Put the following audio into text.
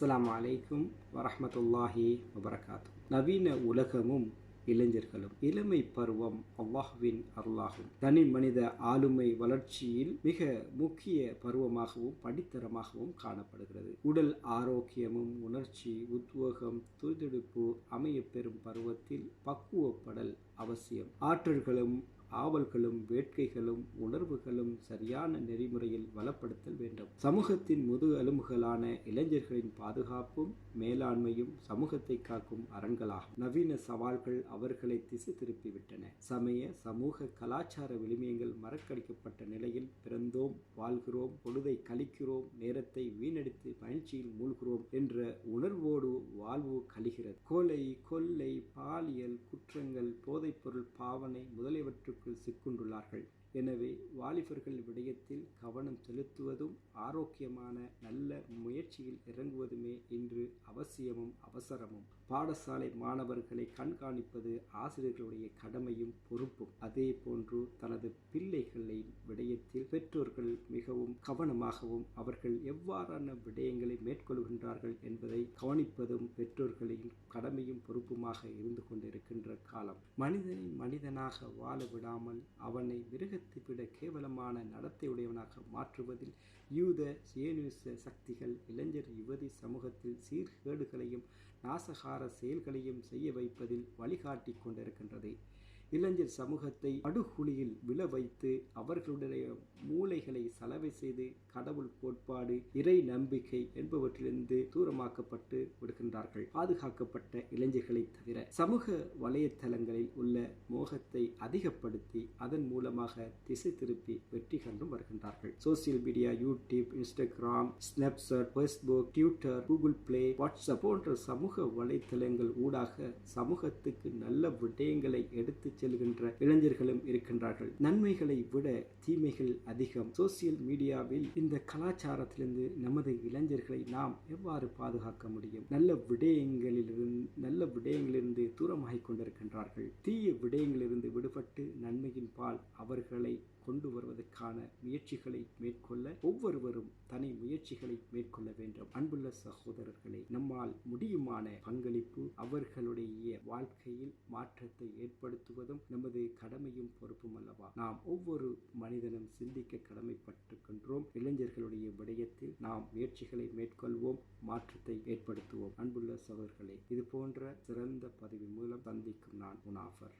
அஸ்ஸலாமு அலைக்கும் வரஹ்மத்துல்லாஹி வபரகாத்து. நவீன உலகமும் இளைஞர்களும். இளமை பருவம் அல்லாஹ்வின் அருளாகும். தனி மனித ஆளுமை வளர்ச்சியில் மிக முக்கிய பருவமாகவும் படித்தரமாகவும் காணப்படுகிறது. உடல் ஆரோக்கியமும் உணர்ச்சி உத்வேகம் துடிதுடிப்பு அமையப்பெறும் பருவத்தில் பக்குவப்படல் அவசியம். ஆற்றல்களும் ஆவல்களும் வேட்கைகளும் உணர்வுகளும் சரியான நெறிமுறையில் வளப்படுத்தல் வேண்டும். சமூகத்தின் முதுகெலும்புகளான இளைஞர்களின் பாதுகாப்பும் மேலாண்மையும் சமூகத்தை காக்கும் அரண்களாகும். நவீன சவால்கள் அவர்களை திசை திருப்பிவிட்டன. சமய சமூக கலாச்சார விழுமியங்கள் மறக்கடிக்கப்பட்ட நிலையில் பிறந்தோம், வாழ்கிறோம், பொழுதை கழிக்கிறோம், நேரத்தை வீணடித்து மகிழ்ச்சியில் மூழ்கிறோம் என்ற உணர்வோடு வாழ்வு கழிகிறது. கொலை, கொள்ளை, பாலியல் குற்றங்கள், போதைப்பொருள் பாவனை முதலியவற்றுக்கு சிக்குண்டுள்ளார்கள். எனவே வாலிபர்கள் விடயத்தில் கவனம் செலுத்துவதும் ஆரோக்கியமான நல்ல முயற்சியில் இறங்குவதுமே இன்று அவசியமும் அவசரமும். பாடசாலை மாணவர்களை கண்காணிப்பது ஆசிரியர்களுடைய கடமையும் பொறுப்பும். அதே போன்று தனது பிள்ளைகளின் விடயத்தில் பெற்றோர்கள் மிகவும் கவனமாகவும் அவர்கள் எவ்வாறான விடயங்களை மேற்கொள்கின்றார்கள் என்பதை கவனிப்பதும் பெற்றோர்களின் கடமையும் பொறுப்புமாக இருந்து கொண்டிருக்கின்ற காலம். மனிதனை மனிதனாக வாழ விடாமல் அவனை மிருகத்தை விட கேவலமான நடத்தையுடையவனாக மாற்றுவதில் யூத சியோனிச சக்திகள் இளைஞர் யுவதி சமூகத்தில் சீர்கேடுகளையும் நாசகார செயல்களையும் செய்ய வைப்பதில் வழிகாட்டி கொண்டிருக்கின்றது. இளைஞர் சமூகத்தை படுகுழியில் விழ வைத்து அவர்களுடைய மூளைகளை சலவை செய்து கடவுள் கோட்பாடு, இறை நம்பிக்கை என்பவற்றிலிருந்து தூரமாக்கப்பட்டு விடுகின்றார்கள். பாதுகாக்கப்பட்ட இளைஞர்களை தவிர சமூக வலைத்தளங்களில் உள்ள மோகத்தை அதிகப்படுத்தி அதன் மூலமாக திசை திருப்பி வெற்றி கண்டும் வருகின்றார்கள். Social media, YouTube, Instagram, Snapchat, Facebook, Twitter, Google play, WhatsApp போன்ற சமூக வலைத்தளங்கள் ஊடாக சமூகத்துக்கு நல்ல விடயங்களை எடுத்து செல்கின்ற இளைஞர்களும் இருக்கின்றார்கள். நன்மைகளை விட தீமைகள் அதிகம். சோசியல் மீடியாவில் இந்த கலாச்சாரத்திலிருந்து நமது இளைஞர்களை நாம் எவ்வாறு பாதுகாக்க முடியும்? நல்ல விடயங்களிலிருந்து தூரமாகிக் கொண்டிருக்கின்றார்கள். தீய விடயங்களிலிருந்து விடுபட்டு நன்மையின் பால் அவர்களை கொண்டு வருவதற்கான முயற்சிகளை மேற்கொள்ள ஒவ்வொருவரும் தனி முயற்சிகளை மேற்கொள்ள வேண்டும். அன்புள்ள சகோதரர்களே, நம்மால் முடியுமான பங்களிப்பு அவர்களுடைய வாழ்க்கையில் மாற்றத்தை ஏற்படுத்துவதும் நமது கடமையும் பொறுப்பும் அல்லவா? நாம் ஒவ்வொரு மனிதனும் சிந்திக்க கடமைப்பட்டிருக்கின்றோம். இளைஞர்களுடைய விடயத்தில் நாம் முயற்சிகளை மேற்கொள்வோம், மாற்றத்தை ஏற்படுத்துவோம். அன்புள்ள சகோதரர்களே, இது போன்ற சிறந்த பதிவு மூலம் சந்திக்கும் நான் முனாஃபர்.